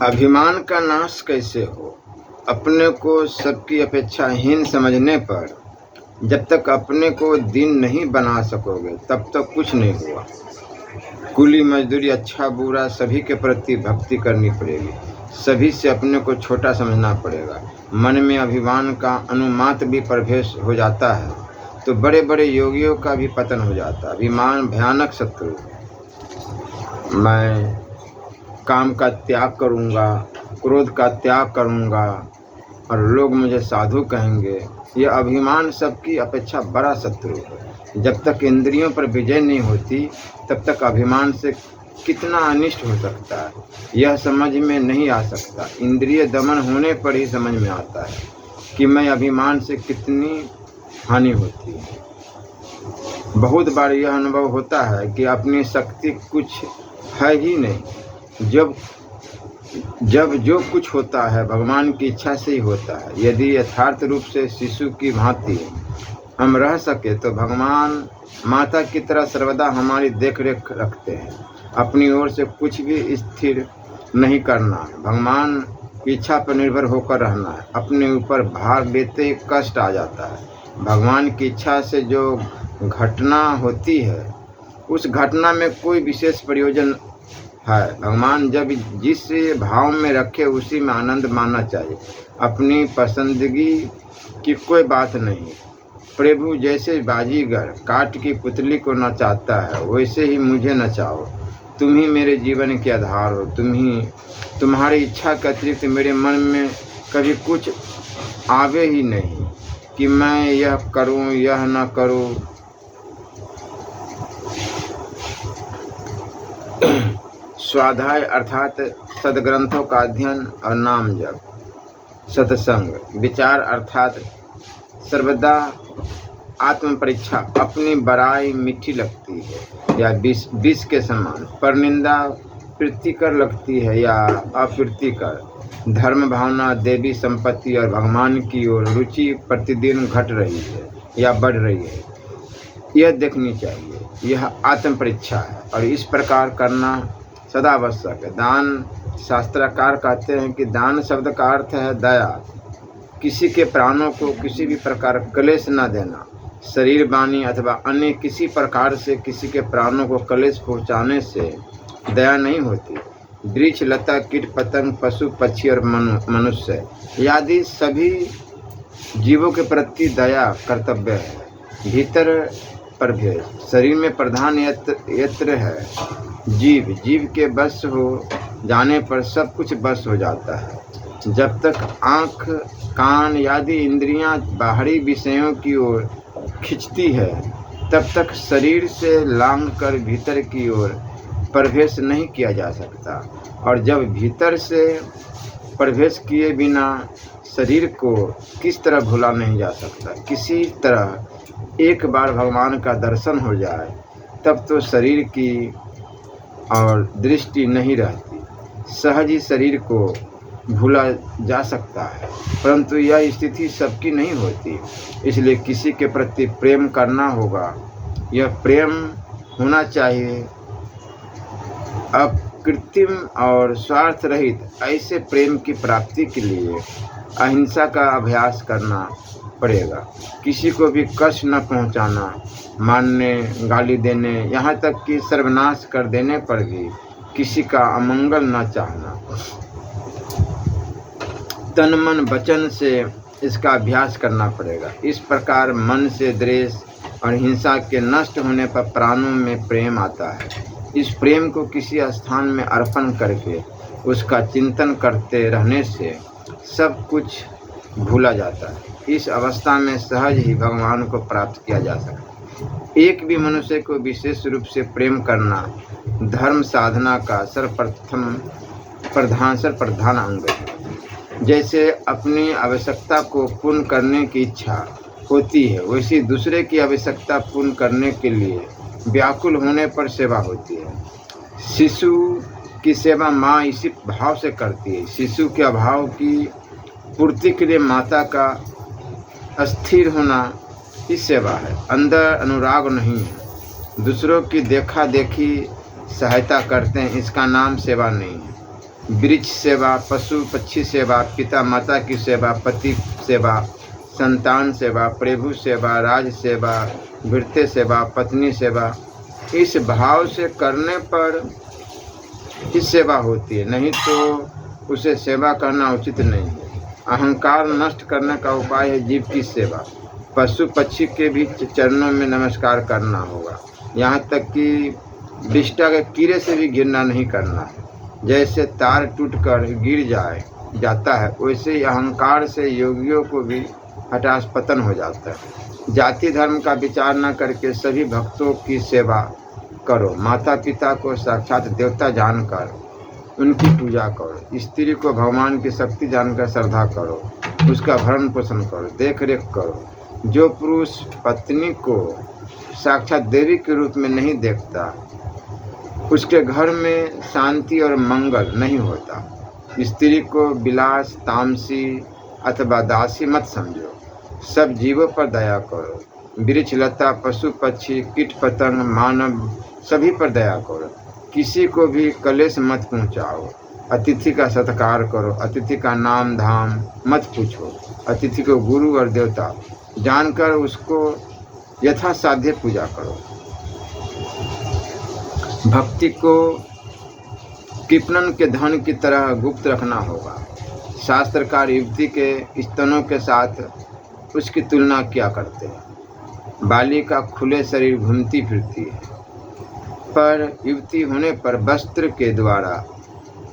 अभिमान का नाश कैसे हो? अपने को सबकी अपेक्षा हीन समझने पर जब तक अपने को दीन नहीं बना सकोगे तब तक कुछ नहीं हुआ। कुली मजदूरी अच्छा बुरा सभी के प्रति भक्ति करनी पड़ेगी, सभी से अपने को छोटा समझना पड़ेगा। मन में अभिमान का अनुमात भी प्रवेश हो जाता है तो बड़े बड़े योगियों का भी पतन हो जाता है। अभिमान भयानक शत्रु। मैं काम का त्याग करूंगा, क्रोध का त्याग करूंगा और लोग मुझे साधु कहेंगे। यह अभिमान सबकी अपेक्षा बड़ा शत्रु है। जब तक इंद्रियों पर विजय नहीं होती तब तक अभिमान से कितना अनिष्ट हो सकता है यह समझ में नहीं आ सकता। इंद्रिय दमन होने पर ही समझ में आता है कि मैं अभिमान से कितनी हानि होती है। बहुत बार यह अनुभव होता है कि अपनी शक्ति कुछ है ही नहीं। जब जो कुछ होता है भगवान की इच्छा से ही होता है। यदि यथार्थ रूप से शिशु की भांति हम रह सके तो भगवान माता की तरह सर्वदा हमारी देखरेख रखते हैं। अपनी ओर से कुछ भी स्थिर नहीं करना है, भगवान की इच्छा पर निर्भर होकर रहना है। अपने ऊपर भार लेते ही कष्ट आ जाता है। भगवान की इच्छा से जो घटना होती है उस घटना में कोई विशेष प्रयोजन है। भगवान जब जिस भाव में रखे उसी में आनंद मानना चाहिए। अपनी पसंदगी की कोई बात नहीं। प्रभु जैसे बाजीगर काठ की पुतली को नचाता है वैसे ही मुझे नचाओ। तुम ही मेरे जीवन के आधार हो। तुम्हारी इच्छा के अतिरिक्त मेरे मन में कभी कुछ आवे ही नहीं कि मैं यह करूं यह न करूं। स्वाध्याय अर्थात सद्ग्रंथों का अध्ययन और नाम जप। सत्संग विचार अर्थात सर्वदा आत्म परीक्षा। अपनी बड़ाई मीठी लगती है या विष के समान, परनिंदा प्रीतिकर लगती है या अप्रीतिकर। धर्म भावना, देवी संपत्ति और भगवान की ओर रुचि प्रतिदिन घट रही है या बढ़ रही है, यह देखनी चाहिए। यह आत्म परीक्षा है और इस प्रकार करना सदा आवश्यक है। दान, शास्त्रकार कहते हैं कि दान शब्द का अर्थ है दया। किसी के प्राणों को किसी भी प्रकार क्लेश न देना। शरीर, वाणी अथवा अन्य किसी प्रकार से किसी के प्राणों को क्लेश पहुँचाने से दया नहीं होती। वृक्ष, लता, कीट पतंग, पशु पक्षी और मनुष्य आदि सभी जीवों के प्रति दया कर्तव्य है। भीतर प्रभेद। शरीर में प्रधान यत्र है जीव के बस हो जाने पर सब कुछ बस हो जाता है। जब तक आँख, कान आदि इंद्रियां बाहरी विषयों की ओर खिंचती है तब तक शरीर से लांघ कर भीतर की ओर प्रवेश नहीं किया जा सकता। और जब भीतर से प्रवेश किए बिना शरीर को किस तरह भूला नहीं जा सकता। किसी तरह एक बार भगवान का दर्शन हो जाए तब तो शरीर की और दृष्टि नहीं रहती। सहज ही शरीर को भूला जा सकता है, परंतु यह स्थिति सबकी नहीं होती। इसलिए किसी के प्रति प्रेम करना होगा। यह प्रेम होना चाहिए अकृत्रिम और स्वार्थ रहित। ऐसे प्रेम की प्राप्ति के लिए अहिंसा का अभ्यास करना पड़ेगा। किसी को भी कष्ट न पहुंचाना, मारने, गाली देने, यहाँ तक कि सर्वनाश कर देने पर भी किसी का अमंगल न चाहना। तन मन वचन से इसका अभ्यास करना पड़ेगा। इस प्रकार मन से द्वेष और हिंसा के नष्ट होने पर प्राणों में प्रेम आता है। इस प्रेम को किसी स्थान में अर्पण करके उसका चिंतन करते रहने से सब कुछ भूला जाता है। इस अवस्था में सहज ही भगवान को प्राप्त किया जा सकता है। एक भी मनुष्य को विशेष रूप से प्रेम करना धर्म साधना का प्रधान अंग है। जैसे अपनी आवश्यकता को पूर्ण करने की इच्छा होती है वैसे दूसरे की आवश्यकता पूर्ण करने के लिए व्याकुल होने पर सेवा होती है। शिशु की सेवा माँ इसी भाव से करती है। शिशु के अभाव की पूर्ति के लिए माता का अस्थिर होना ही सेवा है। अंदर अनुराग नहीं है। दूसरों की देखा देखी सहायता करते हैं, इसका नाम सेवा नहीं है। वृक्ष सेवा, पशु पक्षी सेवा, पिता माता की सेवा, पति सेवा, संतान सेवा, प्रभु सेवा, राज सेवा, भृत्य सेवा, पत्नी सेवा, इस भाव से करने पर ही सेवा होती है, नहीं तो उसे सेवा करना उचित नहीं है। अहंकार नष्ट करने का उपाय है जीव की सेवा। पशु पक्षी के भी चरणों में नमस्कार करना होगा, यहाँ तक कि विष्ठा के कीड़े से भी घृणा नहीं करना है। जैसे तार टूटकर गिर जाता है, वैसे ही अहंकार से योगियों को भी हठात पतन हो जाता है। जाति धर्म का विचार न करके सभी भक्तों की सेवा करो। माता पिता को साक्षात देवता जानकर उनकी पूजा करो। स्त्री को भगवान की शक्ति जानकर श्रद्धा करो, उसका भरण पोषण करो, देख रेख करो। जो पुरुष पत्नी को साक्षात देवी के रूप में नहीं देखता, उसके घर में शांति और मंगल नहीं होता। स्त्री को विलास, तामसी अथवा दासी मत समझो। सब जीवों पर दया करो। वृक्ष लता, पशु पक्षी, कीट पतंग, मानव सभी पर दया करो। किसी को भी कलेश मत पहुँचाओ। अतिथि का सत्कार करो। अतिथि का नाम धाम मत पूछो। अतिथि को गुरु और देवता जानकर उसको यथासाध्य पूजा करो। भक्ति को कृपणन के धन की तरह गुप्त रखना होगा। शास्त्रकार युवती के स्तनों के साथ उसकी तुलना क्या करते हैं। बालिका खुले शरीर घूमती फिरती है, पर युवती होने पर वस्त्र के द्वारा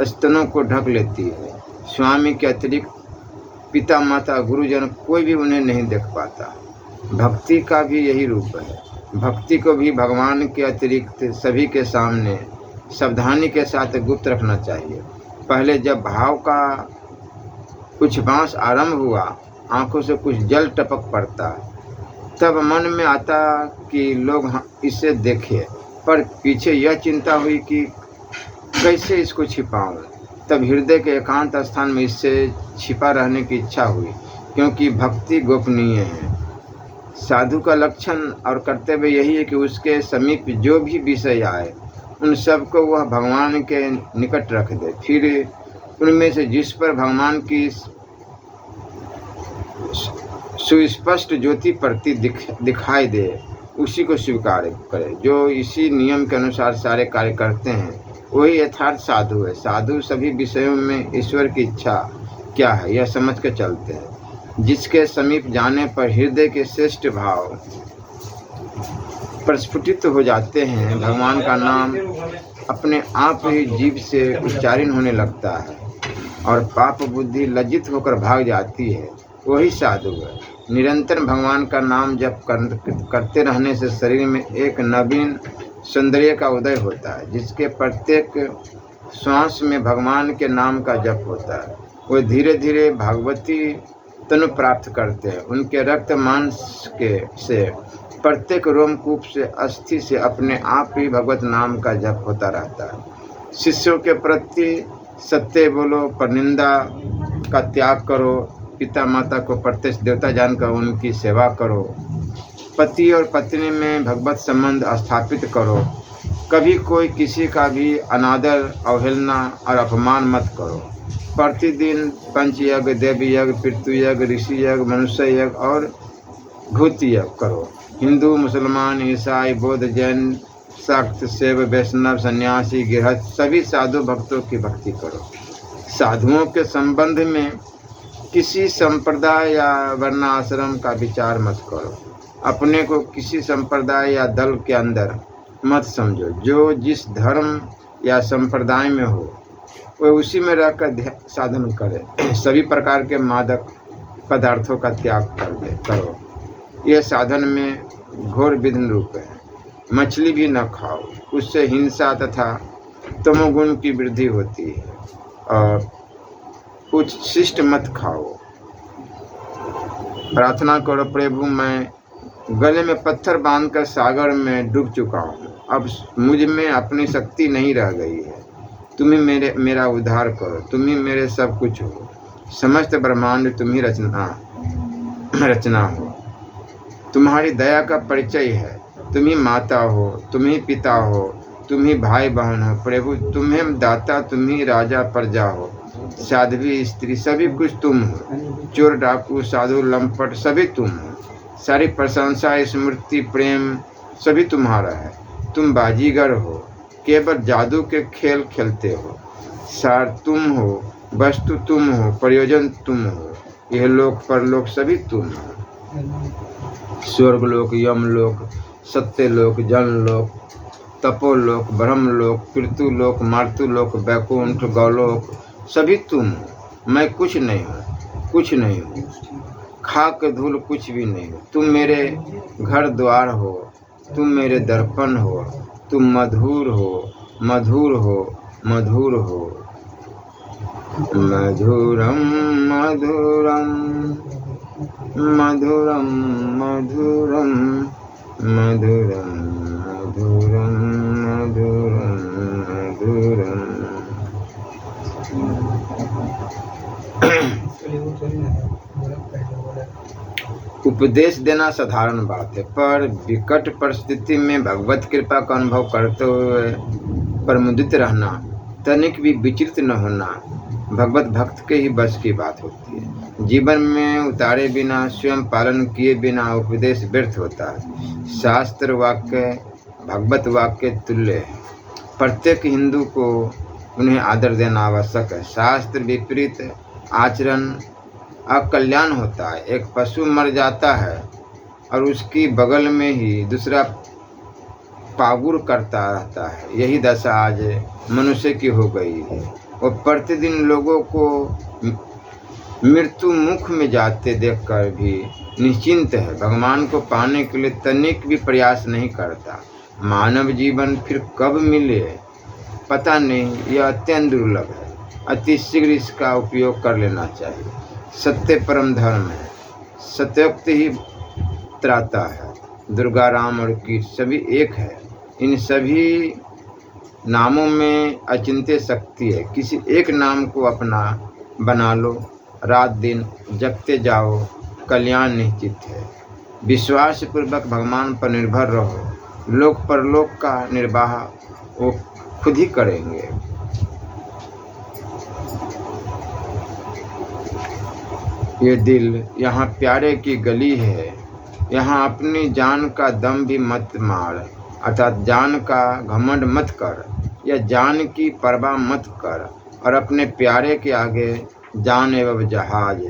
स्तनों को ढक लेती है। स्वामी के अतिरिक्त पिता माता गुरुजन कोई भी उन्हें नहीं देख पाता। भक्ति का भी यही रूप है। भक्ति को भी भगवान के अतिरिक्त सभी के सामने सावधानी के साथ गुप्त रखना चाहिए। पहले जब भाव का कुछ बांस आरंभ हुआ, आंखों से कुछ जल टपक पड़ता, तब मन में आता कि लोग इसे देखें, पर पीछे यह चिंता हुई कि कैसे इसको छिपाऊं। तब हृदय के एकांत स्थान में इससे छिपा रहने की इच्छा हुई, क्योंकि भक्ति गोपनीय है। साधु का लक्षण और कर्तव्य यही है कि उसके समीप जो भी विषय आए उन सब को वह भगवान के निकट रख दे। फिर उनमें से जिस पर भगवान की सुस्पष्ट ज्योति प्रति दिखाई दे उसी को स्वीकार करे। जो इसी नियम के अनुसार सारे कार्य करते हैं वही यथार्थ साधु है। साधु सभी विषयों में ईश्वर की इच्छा क्या है यह समझ के चलते हैं। जिसके समीप जाने पर हृदय के श्रेष्ठ भाव प्रस्फुटित हो जाते हैं, भगवान का नाम अपने आप ही जीभ से उच्चारण होने लगता है और पाप बुद्धि लज्जित होकर भाग जाती है, वही साधु है। निरंतर भगवान का नाम जप करते रहने से शरीर में एक नवीन सौंदर्य का उदय होता है। जिसके प्रत्येक श्वास में भगवान के नाम का जप होता है, वे धीरे धीरे भागवती तनु प्राप्त करते हैं। उनके रक्त मांस से प्रत्येक रोमकूप से अस्थि से अपने आप ही भगवत नाम का जप होता रहता है। शिष्यों के प्रति सत्य बोलो, परनिंदा का त्याग करो। पिता माता को प्रत्यक्ष देवता जानकर उनकी सेवा करो। पति और पत्नी में भगवत संबंध स्थापित करो। कभी कोई किसी का भी अनादर, अवहेलना और अपमान मत करो। प्रतिदिन पंचयज्ञ, देवी यज्ञ, पृथ्वी यज्ञ, ऋषि यज्ञ, मनुष्य यज्ञ और भूत यज्ञ करो। हिंदू, मुसलमान, ईसाई, बौद्ध, जैन, शाक्त, शैव, वैष्णव, सन्यासी, गृहस्थ सभी साधु भक्तों की भक्ति करो। साधुओं के संबंध में किसी संप्रदाय या वर्णाश्रम का विचार मत करो। अपने को किसी संप्रदाय या दल के अंदर मत समझो। जो जिस धर्म या संप्रदाय में हो वह उसी में रहकर साधन करे। सभी प्रकार के मादक पदार्थों का त्याग करो। यह साधन में घोर विघ्न रूप है। मछली भी न खाओ, उससे हिंसा तथा तमोगुण की वृद्धि होती है। और कुछ शिष्ट मत खाओ। प्रार्थना करो, प्रभु मैं गले में पत्थर बांधकर सागर में डूब चुका हूँ। अब मुझ में अपनी शक्ति नहीं रह गई है। तुम ही मेरा उद्धार करो। तुम ही मेरे सब कुछ हो। समस्त ब्रह्मांड तुम ही रचना हो। तुम्हारी दया का परिचय है। तुम ही माता हो, तुम ही पिता हो, तुम ही भाई बहन हो। प्रभु तुम्हें दाता, तुम ही राजा प्रजा हो। साध्वी स्त्री सभी कुछ तुम हो। चोर डाकू साधु लंपट सभी तुम हो। सारी प्रशंसा स्मृति प्रेम सभी तुम्हारा है। तुम बाजीगर हो, केवल जादू के खेल खेलते हो। सार तुम हो, वस्तु तुम हो, प्रयोजन तुम हो। यह लोक परलोक सभी तुम हो। स्वर्गलोक, यमलोक, सत्यलोक, जनलोक, तपोलोक, ब्रह्मलोक, पृथुलोक, मातृलोक, वैकुंठ, गौलोक सभी तुम हो। मैं कुछ नहीं हूँ, कुछ नहीं हूँ, खाक धूल कुछ भी नहीं हो। तुम मेरे घर द्वार हो, तुम मेरे दर्पण हो। तुम मधुर हो, मधुर हो, मधुर हो। मधुरम मधुरम मधुरम मधुरम मधुरम मधुरम मधुरम मधुरम। उपदेश देना साधारण बात है, पर विकट परिस्थिति में भगवत कृपा का अनुभव करते हुए प्रमुदित रहना, तनिक भी विचलित न होना भगवत भक्त के ही बस की बात होती है। जीवन में उतारे बिना, स्वयं पालन किए बिना उपदेश व्यर्थ होता है। शास्त्र वाक्य भगवत वाक्य तुल्य है। प्रत्येक हिंदू को उन्हें आदर देना आवश्यक है। शास्त्र विपरीत आचरण अकल्याण होता है। एक पशु मर जाता है और उसकी बगल में ही दूसरा पागुर करता रहता है। यही दशा आज मनुष्य की हो गई है। वो प्रतिदिन लोगों को मृत्यु मुख में जाते देखकर भी निश्चिंत है। भगवान को पाने के लिए तनिक भी प्रयास नहीं करता। मानव जीवन फिर कब मिले पता नहीं, यह अत्यंत दुर्लभ है। अति शीघ्र इसका उपयोग कर लेना चाहिए। सत्य परम धर्म है, सत्योक्त ही त्राता है। दुर्गा, राम और कृष्ण सभी एक है। इन सभी नामों में अचिंत्य शक्ति है। किसी एक नाम को अपना बना लो, रात दिन जपते जाओ, कल्याण निश्चित है। विश्वास पूर्वक भगवान पर निर्भर रहो। लोक परलोक का निर्वाह वो खुद ही करेंगे। ये दिल यहाँ प्यारे की गली है। यहाँ अपनी जान का दम भी मत मार, अर्थात जान का घमंड मत कर या जान की परवाह मत कर। और अपने प्यारे के आगे जान एवं जहाज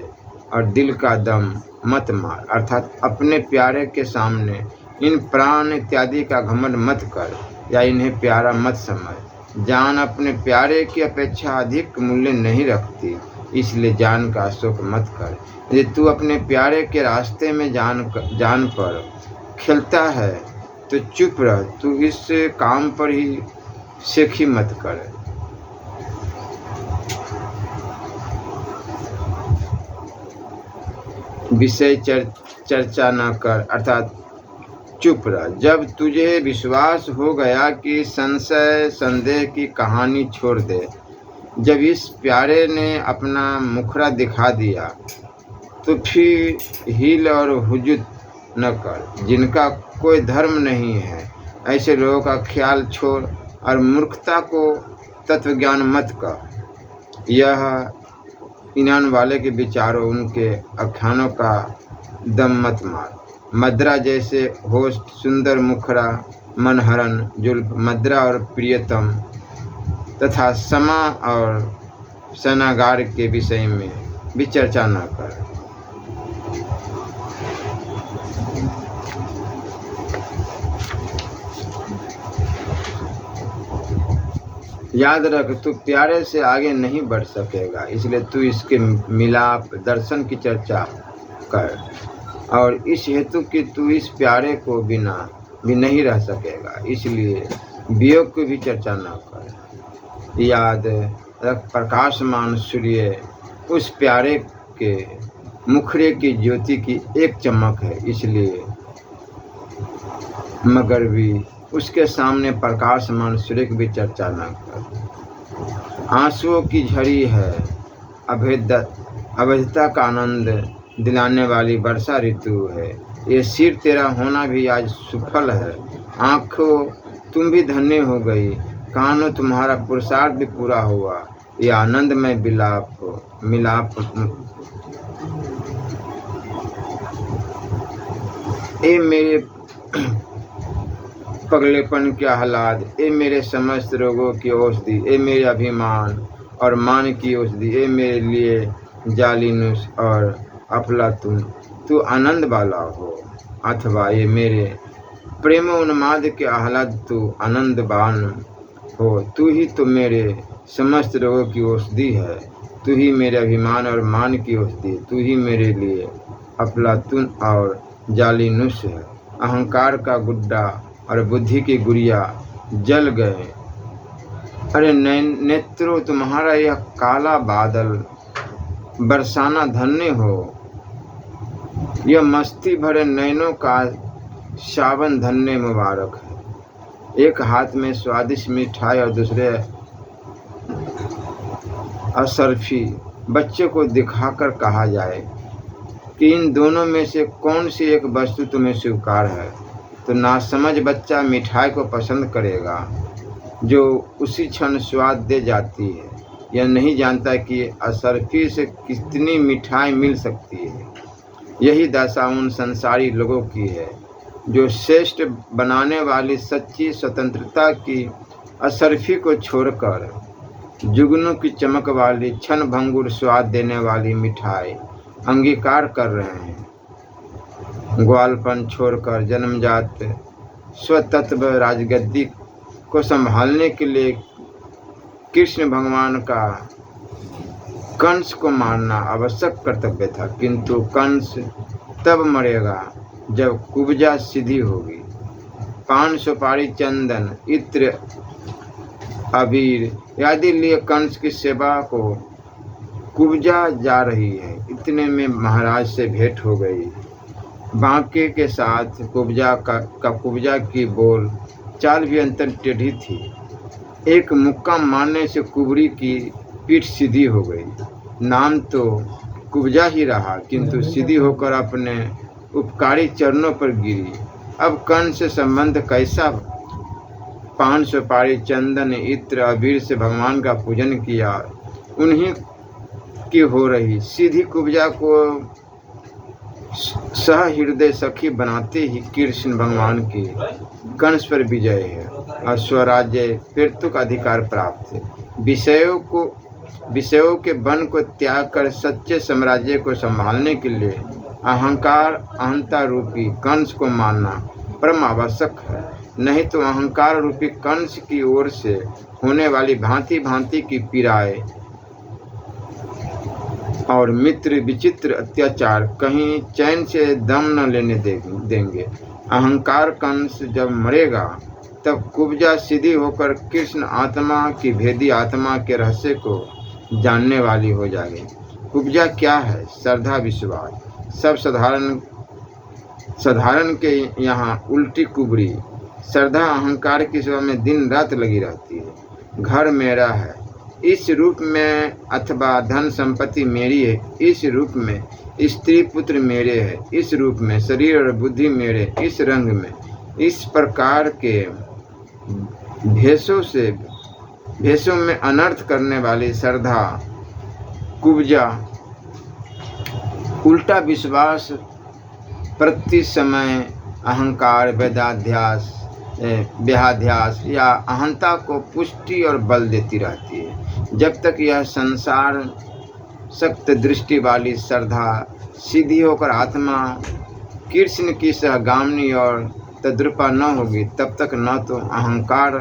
और दिल का दम मत मार, अर्थात अपने प्यारे के सामने इन प्राण इत्यादि का घमंड मत कर या इन्हें प्यारा मत समझ। जान अपने प्यारे की अपेक्षा अधिक मूल्य नहीं रखती, इसलिए जान का शोक मत कर। यदि तू अपने प्यारे के रास्ते में जान पर खेलता है तो चुप रह, तू इस काम पर ही शेखी मत कर। विषय चर्चा न कर, अर्थात चुप रह। जब तुझे विश्वास हो गया कि संशय संदेह की कहानी छोड़ दे, जब इस प्यारे ने अपना मुखड़ा दिखा दिया, तो फिर हील और हुजूत न कर। जिनका कोई धर्म नहीं है, ऐसे लोगों का ख्याल छोड़ और मूर्खता को तत्वज्ञान मत कर। यह ईनान वाले के विचारों, उनके आख्यानों का दम मत मार। मद्रा जैसे होस्ट, सुंदर मुखरा, मनहरन, जुल्फ, मद्रा और प्रियतम तथा समा और सनागार के विषय में भी चर्चा न कर। याद रख, तू प्यारे से आगे नहीं बढ़ सकेगा, इसलिए तू इसके मिलाप दर्शन की चर्चा कर। और इस हेतु कि तू इस प्यारे को बिना भी नहीं रह सकेगा, इसलिए वियोग की भी चर्चा न कर। याद रख, प्रकाशमान सूर्य उस प्यारे के मुखड़े की ज्योति की एक चमक है, इसलिए मगर भी उसके सामने प्रकाशमान सूर्य की भी चर्चा न कर। आंसुओं की झड़ी है, अवैधता का आनंद दिलाने वाली वर्षा ऋतु है। ये सिर तेरा होना भी आज सुफल है। आंखों तुम भी धन्य हो गई। कान्हो तुम्हारा पुरुषार्थ भी पूरा हुआ। ये आनंदमय मिलाप ए मेरे पगलेपन के आह्लाद, ए मेरे समस्त रोगों की औषधि, ए मेरे अभिमान और मान की औषधि, ए मेरे लिए जालिनुस और अफलातुन, तू आनंद वाला हो। अथवा ये मेरे प्रेम उन्माद के आह्लाद, तू आनंदवान हो। तू ही तो मेरे समस्त रोगों की औषधि है। तू ही मेरे अभिमान और मान की औषधि, तू ही मेरे लिए अफलातुन और जालिनुस है। अहंकार का गुड्डा और बुद्धि की गुड़िया जल गए। अरे नेत्रों, तुम्हारा यह काला बादल बरसाना धन्य हो। यह मस्ती भरे नैनों का सावन धन्य मुबारक है। एक हाथ में स्वादिष्ट मिठाई और दूसरे असरफी बच्चे को दिखाकर कहा जाए कि इन दोनों में से कौन सी एक वस्तु तुम्हें स्वीकार है, तो नासमझ बच्चा मिठाई को पसंद करेगा जो उसी क्षण स्वाद दे जाती है। यह नहीं जानता कि असरफी से कितनी मिठाई मिल सकती है। यही दशा उन संसारी लोगों की है जो श्रेष्ठ बनाने वाली सच्ची स्वतंत्रता की असरफी को छोड़कर जुगनू की चमक वाली क्षण भंगुर स्वाद देने वाली मिठाई अंगीकार कर रहे हैं। ग्वालपन छोड़कर जन्मजात स्वतत्व राजगद्दी को संभालने के लिए कृष्ण भगवान का कंस को मारना आवश्यक कर्तव्य था, किंतु कंस तब मरेगा जब कुब्जा सीधी होगी। पान सुपारी चंदन इत्र अबीर आदि लिए कंस की सेवा को कुब्जा जा रही है। इतने में महाराज से भेंट हो गई। बांके के साथ कुब्जा कुब्जा की बोल चाल भी अंतर टेढ़ी थी। एक मुक्का मारने से कुबरी की पीठ सीधी हो गई। नाम तो कुब्जा ही रहा, किंतु सीधी होकर अपने उपकारी चरणों पर गिरी। अब कंस से संबंध कैसा? पान सुपारी चंदन इत्र अबीर से भगवान का पूजन किया, उन्हीं की हो रही सीधी कुब्जा को सह हृदय सखी बनाते ही कृष्ण भगवान की कंस पर विजय है और स्वराज्य फिरतुक अधिकार प्राप्त है। विषयों के वन को त्याग कर सच्चे साम्राज्य को संभालने के लिए अहंकार अहंता रूपी कंस को मानना परम आवश्यक है। नहीं तो अहंकार रूपी कंस की ओर से होने वाली भांति भांति की पीड़ाएं और मित्र विचित्र अत्याचार कहीं चैन से दम न लेने देंगे। अहंकार कंस जब मरेगा तब कुब्जा सीधी होकर कृष्ण आत्मा की भेदी आत्मा के रहस्य को जानने वाली हो जाएगी। कुब्जा क्या है? श्रद्धा विश्वास। सब साधारण के यहाँ उल्टी कुबरी। श्रद्धा अहंकार की सेवा में दिन रात लगी रहती है। घर मेरा है इस रूप में, अथवा धन संपत्ति मेरी है इस रूप में, स्त्री पुत्र मेरे है इस रूप में, शरीर और बुद्धि मेरे इस रंग में, इस प्रकार के भेषों में अनर्थ करने वाली श्रद्धा कुब्जा उल्टा विश्वास प्रति समय अहंकार व्याध्यास या अहंता को पुष्टि और बल देती रहती है। जब तक यह संसार सक्त दृष्टि वाली श्रद्धा सीधी होकर आत्मा कृष्ण की सहगामिनी और तद्रूपा न होगी, तब तक न तो अहंकार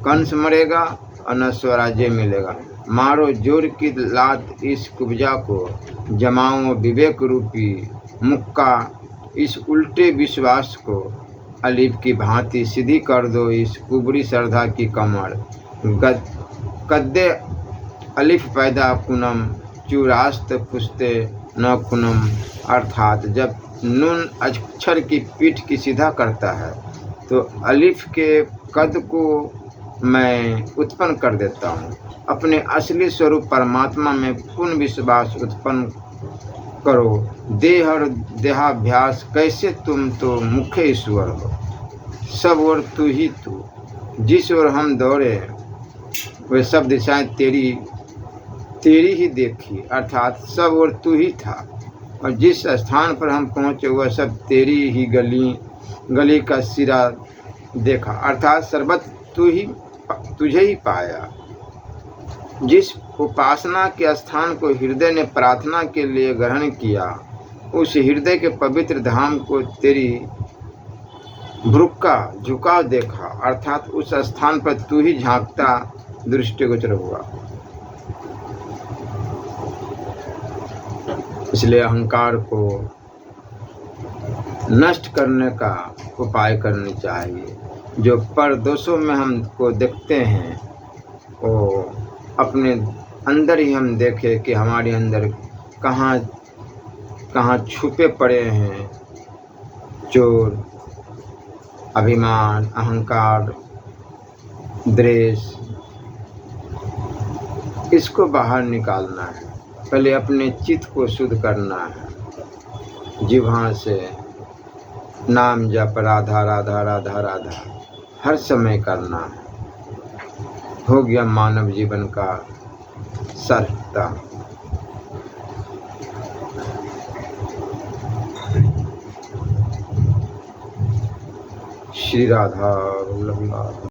कंस मरेगा और न स्वराज्य मिलेगा। मारो जोर की लात इस कुब्जा को, जमाओ विवेक रूपी मुक्का इस उल्टे विश्वास को, अलिफ की भांति सीधी कर दो इस कुबरी श्रद्धा की कमर। कद्दे अलिफ पैदा कुनम चूरास्त पुस्ते न कुनम, अर्थात जब नून अक्षर की पीठ की सीधा करता है तो अलिफ के कद को मैं उत्पन्न कर देता हूँ। अपने असली स्वरूप परमात्मा में पूर्ण विश्वास उत्पन्न करो। देह और देहाभ्यास कैसे? तुम तो मुख्य ईश्वर हो, सब और तू ही तू। जिस ओर हम दौड़े वे सब दिशाएं तेरी ही देखी, अर्थात सब ओर तू ही था। और जिस स्थान पर हम पहुँचे वह सब तेरी ही गली का सिरा देखा, अर्थात सर्वत्र तुझे ही पाया। जिस उपासना के स्थान को हृदय ने प्रार्थना के लिए ग्रहण किया, उस हृदय के पवित्र धाम को तेरी भ्रुक का झुकाव देखा, अर्थात उस स्थान पर तू ही झांकता दृष्टिगोचर हुआ। इसलिए अहंकार को नष्ट करने का उपाय करनी चाहिए। जो पर दोषों में हमको देखते हैं वो अपने अंदर ही हम देखें कि हमारे अंदर कहाँ कहाँ छुपे पड़े हैं चोर, अभिमान, अहंकार, द्वेष। इसको बाहर निकालना है। पहले अपने चित्त को शुद्ध करना है। जिह्वा से नाम जप राधा राधा राधा राधा हर समय करना है। हो गया मानव जीवन का सार्थकता। श्री राधा वल्लभ।